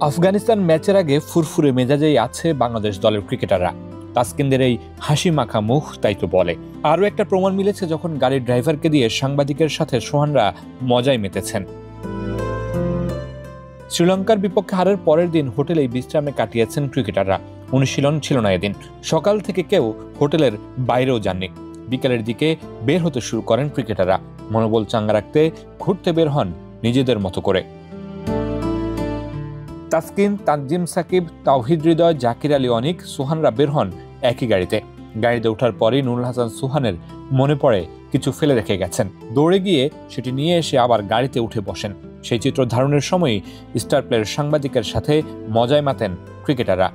আফগানিস্তান ম্যাচের আগে ফুরফুরে মেজাজেই আছে বাংলাদেশ দলের ক্রিকেটাররা। তাসকিনদের এই হাসি মাখা মুখ তাই তো বলে। আরও একটা প্রমাণ মিলেছে যখন গাড়ির ড্রাইভারকে দিয়ে সাংবাদিকের সাথে সোহানরা মজায় মেতেছেন। শ্রীলঙ্কার বিপক্ষে হারের পরের দিন হোটেলেই বিশ্রামে কাটিয়েছেন ক্রিকেটাররা। অনুশীলন ছিল না এদিন। সকাল থেকে কেউ হোটেলের বাইরেও যাননি। বিকেলের দিকে বের হতে শুরু করেন ক্রিকেটাররা। মনোবল চাঙ্গা রাখতে ঘুরতে বের হন নিজেদের মতো করে। তাসকিন, তানজিম সাকিব, তাওহিদ হৃদয়, জাকির আলী অনিক, সোহানরা বের হন একই গাড়িতে। গাড়িতে ওঠার পরই নুরুল হাসান সোহানের মনে পড়ে কিছু ফেলে রেখে গেছেন। দৌড়ে গিয়ে সেটি নিয়ে এসে আবার গাড়িতে উঠে বসেন। সেই চিত্র ধারণের সময়ই স্টার প্লেয়ার সাংবাদিকের সাথে মজায় মাতেন ক্রিকেটাররা।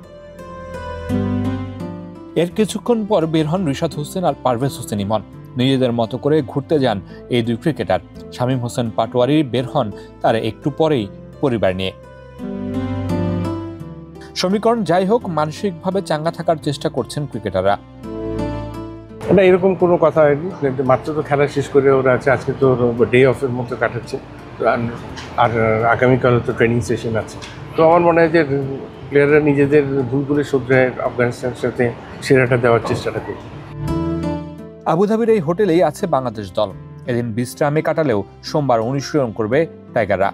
এর কিছুক্ষণ পর বের হন রিশাদ হোসেন আর পারভেজ হোসেন ইমন। নিজেদের মতো করে ঘুরতে যান এই দুই ক্রিকেটার। শামীম হোসেন পাটোয়ারি বের হন তার একটু পরেই পরিবার নিয়ে। সমীকরণ যাই হোক, মানসিকভাবে চাঙ্গা থাকার চেষ্টা করছেন ক্রিকেটাররা। না, এরকম কোনো কথা হয়নি। মাত্র তো খেলা শেষ করে ওরা আছে, আজকে তো ডে অফের মতো কাটাচ্ছে, আর আগামীকাল তো ট্রেনিং সেশন আছে। তো আমার মনে হয় যে প্লেয়াররা নিজেদের ভুলগুলো শুধরে আফগানিস্তানের সাথে সেরাটা দেওয়ার চেষ্টাটা করবে। আবুধাবির এই হোটেলেই আছে বাংলাদেশ দল। এদিন বিশ্রামে কাটালেও সোমবার অনুশীলন করবে টাইগাররা।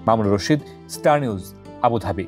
Mamunur Rashid, Star News, Abu Dhabi.